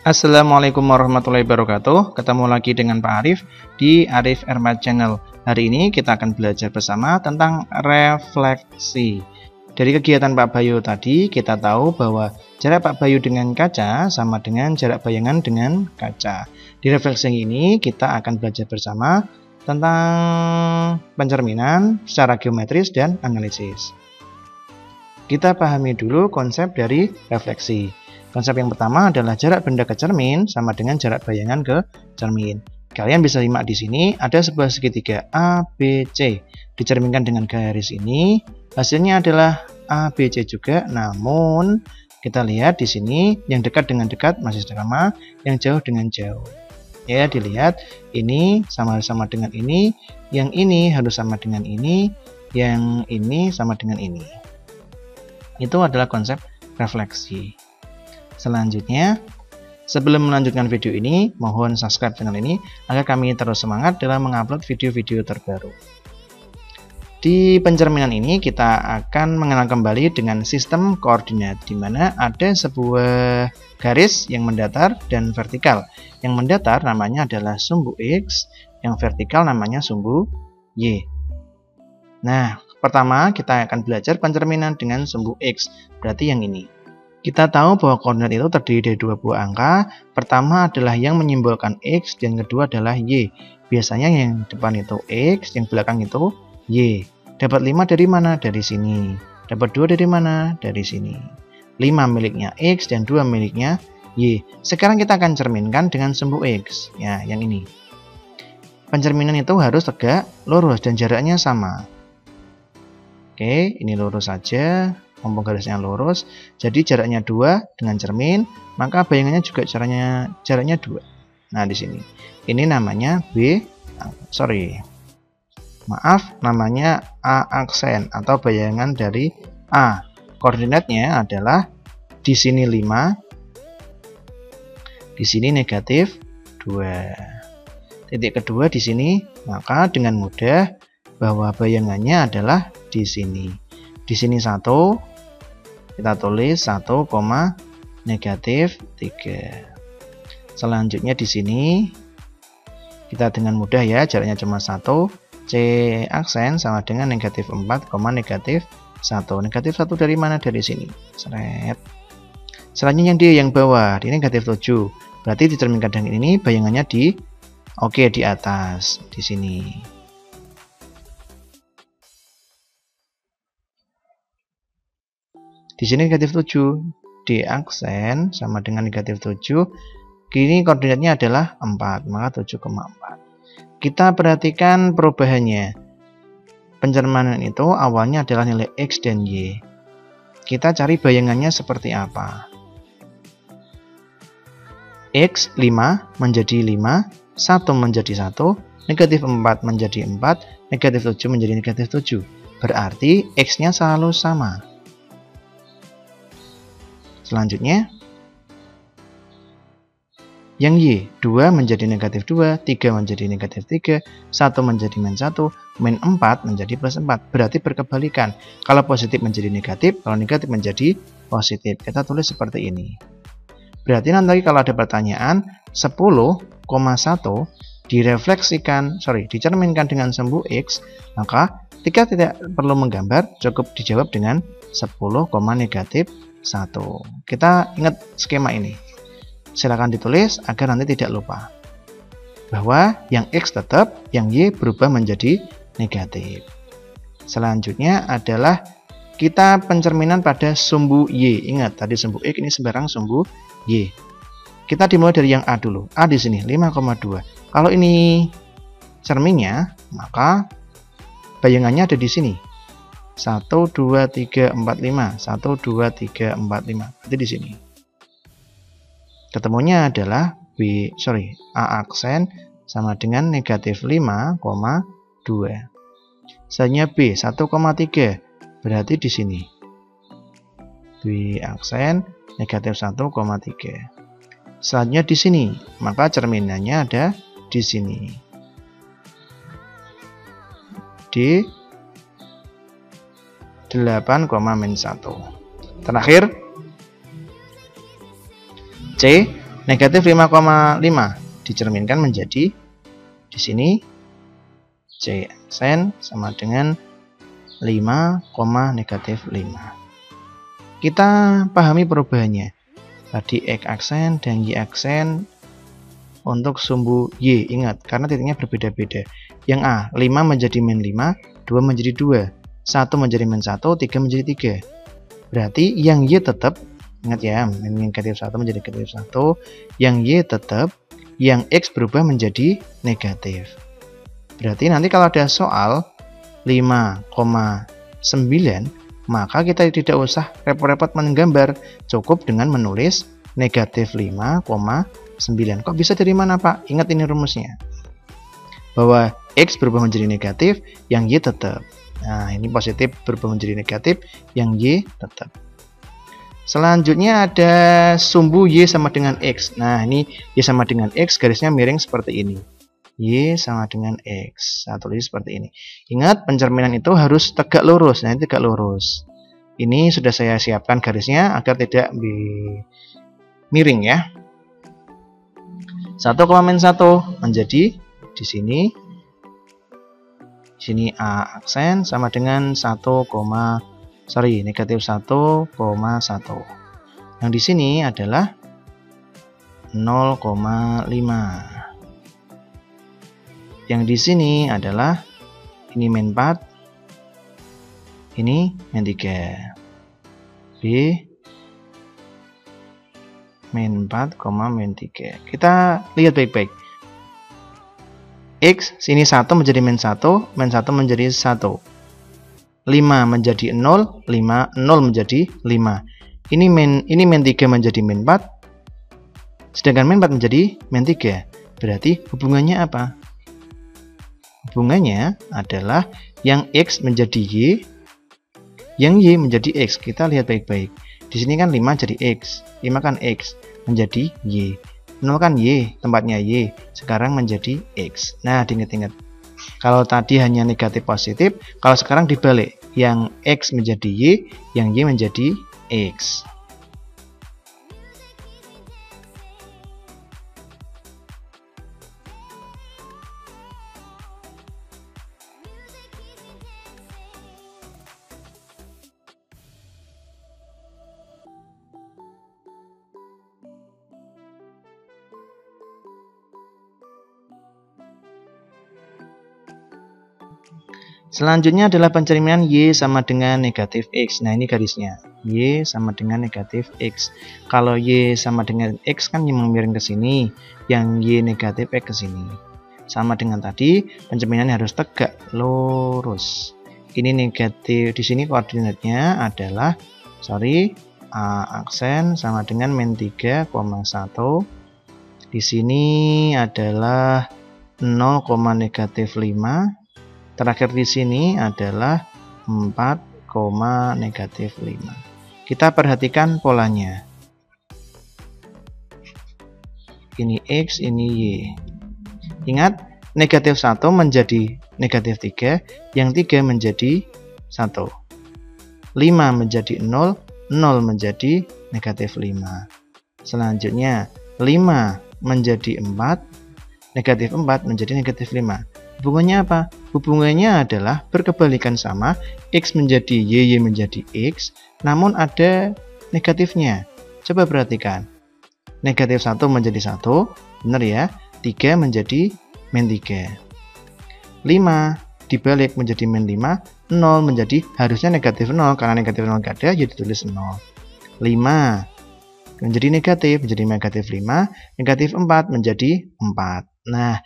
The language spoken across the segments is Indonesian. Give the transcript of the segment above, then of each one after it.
Assalamualaikum warahmatullahi wabarakatuh. Ketemu lagi dengan Pak Arif di Arif Ermat Channel. Hari ini kita akan belajar bersama tentang refleksi. Dari kegiatan Pak Bayu tadi, kita tahu bahwa jarak Pak Bayu dengan kaca sama dengan jarak bayangan dengan kaca. Di refleksi ini kita akan belajar bersama tentang pencerminan secara geometris dan analisis. Kita pahami dulu konsep dari refleksi. Konsep yang pertama adalah jarak benda ke cermin sama dengan jarak bayangan ke cermin. Kalian bisa simak di sini ada sebuah segitiga ABC dicerminkan dengan garis ini. Hasilnya adalah ABC juga, namun kita lihat di sini yang dekat dengan dekat masih sama, yang jauh dengan jauh. Ya, dilihat ini sama-sama dengan ini, yang ini harus sama dengan ini, yang ini sama dengan ini. Itu adalah konsep refleksi. Selanjutnya, sebelum melanjutkan video ini, mohon subscribe channel ini agar kami terus semangat dalam mengupload video-video terbaru. Di pencerminan ini kita akan mengenal kembali dengan sistem koordinat, di mana ada sebuah garis yang mendatar dan vertikal. Yang mendatar namanya adalah sumbu X, yang vertikal namanya sumbu Y. Nah, pertama kita akan belajar pencerminan dengan sumbu X, berarti yang ini. Kita tahu bahwa koordinat itu terdiri dari dua buah angka. Pertama adalah yang menyimbolkan X dan kedua adalah Y. Biasanya yang depan itu X, yang belakang itu Y. Dapat 5 dari mana? Dari sini. Dapat 2 dari mana? Dari sini. 5 miliknya X dan 2 miliknya Y. Sekarang kita akan cerminkan dengan sumbu X. Ya, yang ini. Pencerminan itu harus tegak, lurus, dan jaraknya sama. Oke, ini lurus saja. Mumpung garisnya lurus, jadi jaraknya 2 dengan cermin, maka bayangannya juga jaraknya 2. Nah, di sini. Ini namanya namanya A aksen atau bayangan dari A. Koordinatnya adalah di sini 5, di sini negatif 2. Titik kedua di sini, maka dengan mudah bahwa bayangannya adalah di sini. Di sini 1, kita tulis 1, negatif 3. Selanjutnya di sini kita dengan mudah ya, jaraknya cuma 1, C aksen sama dengan negatif 4, negatif 1. Negatif 1 dari mana? Dari sini. Seret. Selanjutnya yang bawah, ini negatif 7. Berarti dicerminkan dengan ini bayangannya di atas di sini. Di sini negatif 7, di aksen sama dengan negatif 7. Kini koordinatnya adalah 4, maka 7,4. Kita perhatikan perubahannya. Pencerminan itu awalnya adalah nilai X dan Y. Kita cari bayangannya seperti apa. X 5 menjadi 5, 1 menjadi 1, negatif 4 menjadi 4, negatif 7 menjadi negatif 7. Berarti X-nya selalu sama. Selanjutnya, yang Y, 2 menjadi negatif 2, 3 menjadi negatif 3, 1 menjadi min 1, min 4 menjadi plus 4. Berarti berkebalikan. Kalau positif menjadi negatif, kalau negatif menjadi positif. Kita tulis seperti ini. Berarti nanti kalau ada pertanyaan, 10,1 dicerminkan dengan sumbu X, maka ketika tidak perlu menggambar, cukup dijawab dengan 10, negatif 1. Kita ingat skema ini. Silakan ditulis agar nanti tidak lupa. Bahwa yang X tetap, yang Y berubah menjadi negatif. Selanjutnya adalah kita pencerminan pada sumbu Y. Ingat, tadi sumbu X, ini sekarang sumbu Y. Kita dimulai dari yang A dulu. A di sini 5,2. Kalau ini cerminnya, maka bayangannya ada di sini. 1, 2, 3, 4, 5. 1, 2, 3, 4, 5. Berarti di sini. Ketemunya adalah A aksen sama dengan negatif 5,2. Selanjutnya B, 1,3. Berarti di sini. B aksen negatif 1,3. Selanjutnya di sini. Maka cerminannya ada di sini. D 8,-1. Terakhir C Negatif 5,5 dicerminkan menjadi di sini C aksen sama dengan 5, negatif 5. Kita pahami perubahannya. Tadi X aksen dan Y aksen untuk sumbu Y. Ingat, karena titiknya berbeda-beda. Yang A, 5 menjadi min 5, 2 menjadi 2, 1 menjadi min 1, 3 menjadi 3. Berarti yang Y tetap, ingat ya, min negatif 1 menjadi negatif 1, yang Y tetap, yang X berubah menjadi negatif. Berarti nanti kalau ada soal 5,9, maka kita tidak usah repot-repot menggambar, cukup dengan menulis negatif 5,9. Kok bisa dari mana, Pak? Ingat ini rumusnya. Bahwa X berubah menjadi negatif, yang Y tetap. Nah, ini positif berubah menjadi negatif, yang Y tetap. Selanjutnya ada sumbu Y sama dengan X. Nah, ini Y sama dengan X, garisnya miring seperti ini. Y sama dengan X. Saya tulis seperti ini. Ingat, pencerminan itu harus tegak lurus. Nah, ini tegak lurus. Ini sudah saya siapkan garisnya agar tidak miring ya. 1,-1 menjadi di sini. Di sini A aksen sama dengan negatif 1,1. Yang di sini adalah 0,5. Yang di sini adalah ini min 4, ini min 3. B min 4, min 3. Kita lihat baik-baik. X sini 1 menjadi min 1 menjadi 1. 5 menjadi 0, 0 menjadi 5. Ini min 3 menjadi min 4. Sedangkan min 4 menjadi min 3. Berarti hubungannya apa? Hubungannya adalah yang X menjadi Y, yang Y menjadi X. Kita lihat baik-baik. Di sini kan 5 jadi X, 5 kan X menjadi Y. 0 kan Y, tempatnya Y. Sekarang menjadi X. Nah, diingat-ingat. Kalau tadi hanya negatif positif, kalau sekarang dibalik. Yang X menjadi Y, yang Y menjadi X. Selanjutnya adalah pencerminan Y sama dengan negatif X. Nah, ini garisnya. Y sama dengan negatif X. Kalau Y sama dengan X kan yang miring ke sini. Yang Y negatif X ke sini. Sama dengan tadi, pencerminannya harus tegak lurus. Ini negatif. Di sini koordinatnya adalah A aksen sama dengan min 3,1. Di sini adalah 0, negatif 5. Terakhir di sini adalah 4, negatif 5. Kita perhatikan polanya. Ini X, ini Y. Ingat, negatif 1 menjadi negatif 3, yang 3 menjadi 1. 5 menjadi 0, 0 menjadi negatif 5. Selanjutnya, 5 menjadi 4, negatif 4 menjadi negatif 5. Hubungannya apa? Hubungannya adalah berkebalikan sama, X menjadi Y, Y menjadi X, namun ada negatifnya. Coba perhatikan. Negatif 1 menjadi 1, benar ya? 3 menjadi min 3. 5 dibalik menjadi min 5, 0 menjadi harusnya negatif 0, karena negatif 0 gak ada, jadi tulis 0. 5 menjadi negatif 5, negatif 4 menjadi 4. Nah,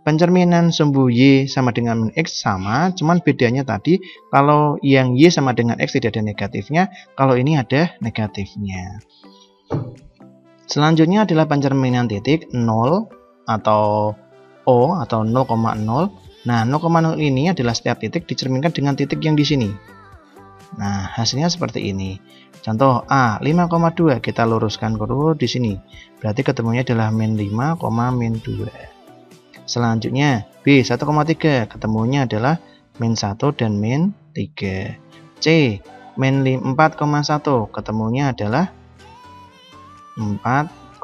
pencerminan sumbu Y sama dengan min X sama, cuman bedanya tadi kalau yang Y sama dengan X tidak ada negatifnya, kalau ini ada negatifnya. Selanjutnya adalah pencerminan titik 0 atau O atau 0,0. Nah, 0,0 ini adalah setiap titik dicerminkan dengan titik yang di sini. Nah, hasilnya seperti ini. Contoh A, 5,2 kita luruskan dulu di sini. Berarti ketemunya adalah min 5, min 2. Selanjutnya B 1,3 ketemunya adalah min 1 dan min 3. C min 4,1 ketemunya adalah 4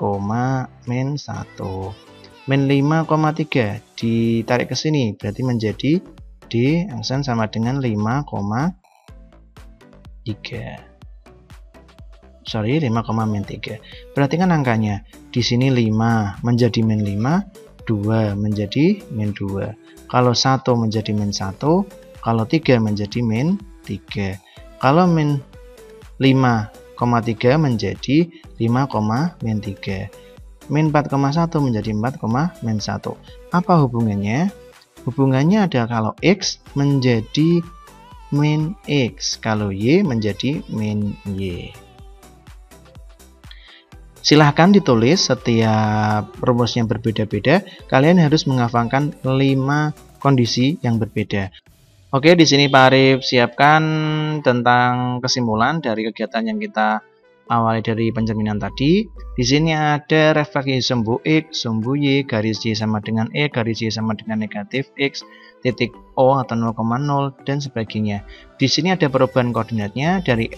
min 1. Min 5,3 ditarik ke sini, berarti menjadi D aksen sama dengan 5,3. Sorry, 5,-3. Perhatikan angkanya. Di sini 5 menjadi min 5, 2 menjadi min 2. Kalau 1 menjadi min 1, kalau 3 menjadi min 3. Kalau min 5,3 menjadi 5,-3. Min 4,1 menjadi 4,-1. Apa hubungannya? Hubungannya adalah kalau X menjadi min X, kalau Y menjadi min Y. Silahkan ditulis setiap rumusnya berbeda-beda. Kalian harus menghafalkan 5 kondisi yang berbeda. Oke, di sini Pak Arif siapkan tentang kesimpulan dari kegiatan yang kita awali dari pencerminan tadi. Di sini ada refleksi sumbu X, sumbu Y, garis Y sama dengan E, garis Y sama dengan negatif X, titik O atau 0,0 dan sebagainya. Di sini ada perubahan koordinatnya dari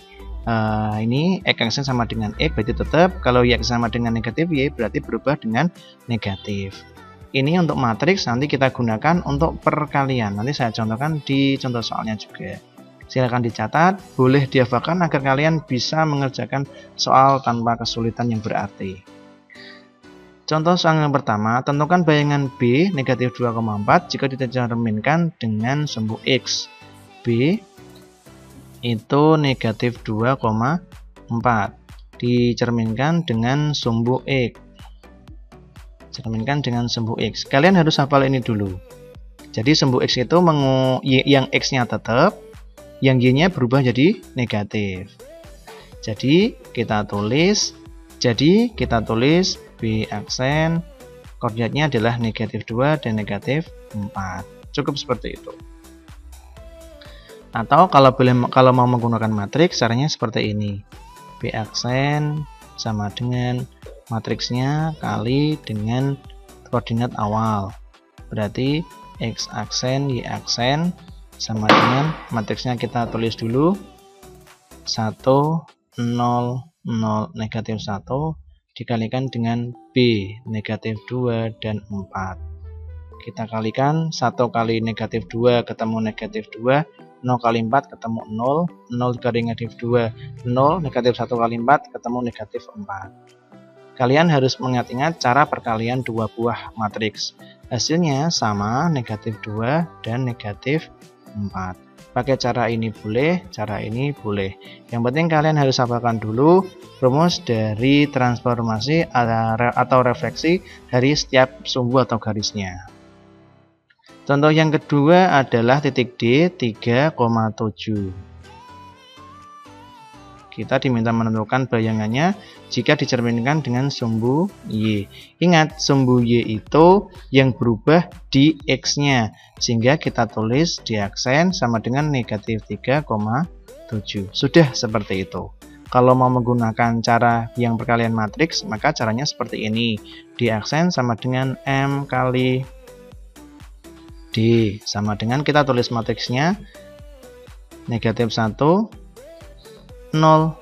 ini X aksen sama dengan X berarti tetap, kalau Y aksen sama dengan negatif Y berarti berubah dengan negatif. Ini untuk matriks nanti kita gunakan untuk perkalian. Nanti saya contohkan di contoh soalnya juga. Silakan dicatat, boleh dihafalkan agar kalian bisa mengerjakan soal tanpa kesulitan yang berarti. Contoh soal yang pertama, tentukan bayangan B negatif 2,4 jika dicerminkan dengan sumbu X. B itu negatif 2,4 dicerminkan dengan sumbu X. Cerminkan dengan sumbu X. Kalian harus hafal ini dulu. Jadi sumbu X itu yang X-nya tetap, yang Y-nya berubah jadi negatif. Jadi kita tulis B aksen koordinatnya adalah negatif 2 dan negatif 4. Cukup seperti itu. Atau kalau mau menggunakan matriks, caranya seperti ini. B aksen sama dengan matriksnya kali dengan koordinat awal. Berarti X aksen, Y aksen sama dengan matriksnya kita tulis dulu 1, 0, 0, negatif 1 dikalikan dengan B negatif 2 dan 4. Kita kalikan 1 kali negatif 2 ketemu negatif 2, 0 kali 4 ketemu 0, 0 kali negatif 2, 0, negatif 1 kali 4 ketemu negatif 4. Kalian harus mengingat-ingat cara perkalian dua buah matriks. Hasilnya sama, negatif 2 dan negatif 4. Pakai cara ini boleh, cara ini boleh. Yang penting kalian harus hafalkan dulu rumus dari transformasi atau refleksi dari setiap sumbu atau garisnya. Contoh yang kedua adalah titik D 3,7. Kita diminta menentukan bayangannya jika dicerminkan dengan sumbu Y. Ingat, sumbu Y itu yang berubah di X-nya, sehingga kita tulis di aksen sama dengan negatif 3,7. Sudah seperti itu. Kalau mau menggunakan cara yang perkalian matriks, maka caranya seperti ini. Di aksen sama dengan M kali D, sama dengan kita tulis matriksnya negatif 1, 0, 0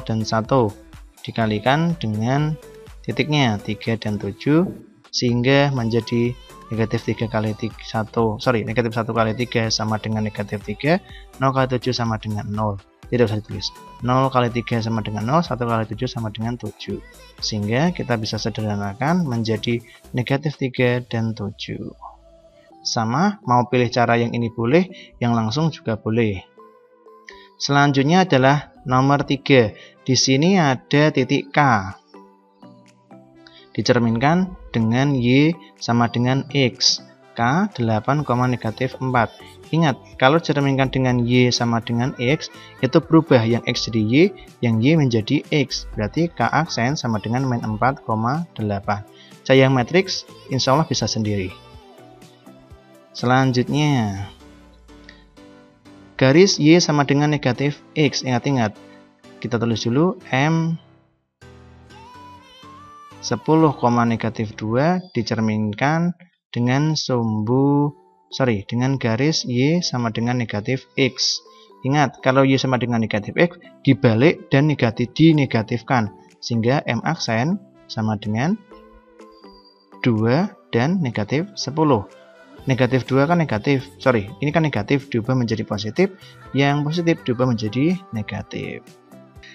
dan 1 dikalikan dengan titiknya 3 dan 7 sehingga menjadi negatif 3 kali 1 negatif 1 kali 3 sama dengan negatif 3, 0 kali 7 sama dengan 0. Tidak usah ditulis. 0 kali 3 sama dengan 0, 1 kali 7 sama dengan 7. Sehingga kita bisa sederhanakan menjadi negatif 3 dan 7. Sama, mau pilih cara yang ini boleh, yang langsung juga boleh. Selanjutnya adalah nomor 3. Di sini ada titik K. Dicerminkan dengan Y sama dengan X. K 8, negatif 4. Ingat, kalau dicerminkan dengan Y sama dengan X, itu berubah yang X jadi Y, yang Y menjadi X. Berarti K aksen sama dengan min 4,8. Saya yang matriks, insya Allah bisa sendiri. Selanjutnya, garis Y sama dengan negatif X. Ingat-ingat, kita tulis dulu M 10, negatif 2 dicerminkan dengan dengan garis Y sama dengan negatif X. Ingat, kalau Y sama dengan negatif X dibalik dan dinegatifkan, sehingga M aksen sama dengan 2 dan negatif 10. Negatif 2 kan negatif, ini kan negatif diubah menjadi positif, yang positif diubah menjadi negatif.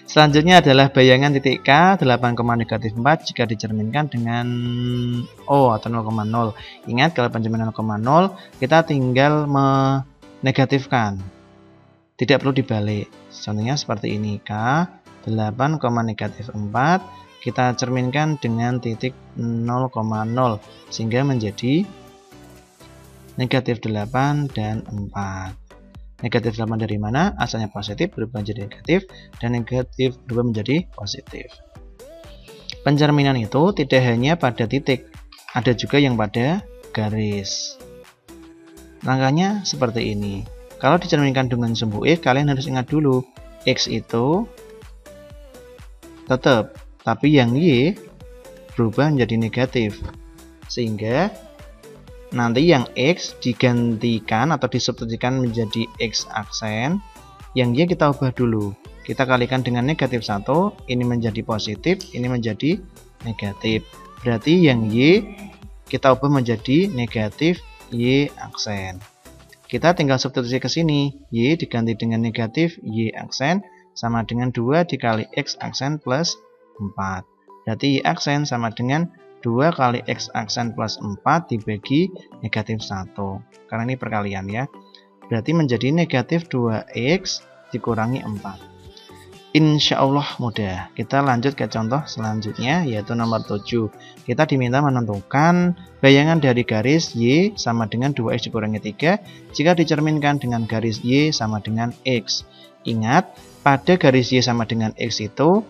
Selanjutnya adalah bayangan titik K 8, negatif 4 jika dicerminkan dengan O atau 0,0. Ingat kalau pencerminan 0,0 kita tinggal menegatifkan, tidak perlu dibalik. Contohnya seperti ini, K 8, negatif 4 kita cerminkan dengan titik 0,0 sehingga menjadi negatif 8 dan 4. Negatif 8 dari mana? Asalnya positif berubah menjadi negatif, dan negatif berubah menjadi positif. Pencerminan itu tidak hanya pada titik, ada juga yang pada garis. Langkahnya seperti ini. Kalau dicerminkan dengan sumbu X, kalian harus ingat dulu, X itu tetap, tapi yang Y berubah menjadi negatif. Sehingga nanti yang X digantikan atau disubstitusikan menjadi X aksen, yang Y kita ubah dulu. Kita kalikan dengan negatif 1, ini menjadi positif, ini menjadi negatif. Berarti yang Y kita ubah menjadi negatif Y aksen. Kita tinggal substitusi ke sini, Y diganti dengan negatif Y aksen sama dengan 2 dikali X aksen plus 4. Berarti Y aksen sama dengan 2 kali X aksen plus 4 dibagi negatif 1. Karena ini perkalian ya. Berarti menjadi negatif 2X dikurangi 4. Insya Allah mudah. Kita lanjut ke contoh selanjutnya, yaitu nomor 7. Kita diminta menentukan bayangan dari garis Y sama dengan 2X dikurangi 3 jika dicerminkan dengan garis Y sama dengan X. Ingat, pada garis Y sama dengan X itu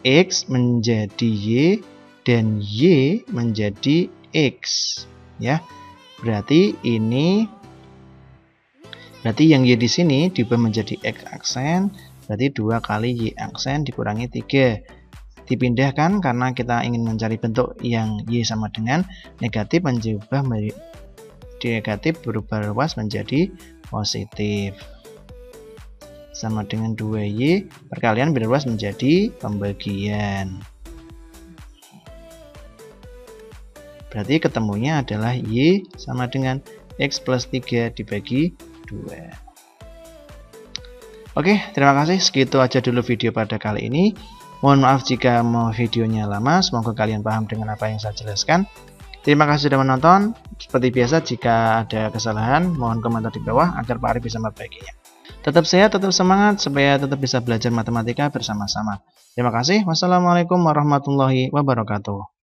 X menjadi Y dan Y menjadi X, ya. Berarti yang Y di sini diubah menjadi X aksen, berarti 2 kali Y aksen dikurangi 3. Dipindahkan karena kita ingin mencari bentuk yang Y sama dengan negatif, menjubah negatif berubah luas menjadi positif. Sama dengan 2Y perkalian berluas menjadi pembagian. Berarti ketemunya adalah Y sama dengan X plus 3 dibagi 2. Oke, terima kasih. Segitu aja dulu video pada kali ini. Mohon maaf jika videonya lama. Semoga kalian paham dengan apa yang saya jelaskan. Terima kasih sudah menonton. Seperti biasa, jika ada kesalahan, mohon komentar di bawah agar Pak Arif bisa memperbaikinya. Tetap sehat, tetap semangat, supaya tetap bisa belajar matematika bersama-sama. Terima kasih. Wassalamualaikum warahmatullahi wabarakatuh.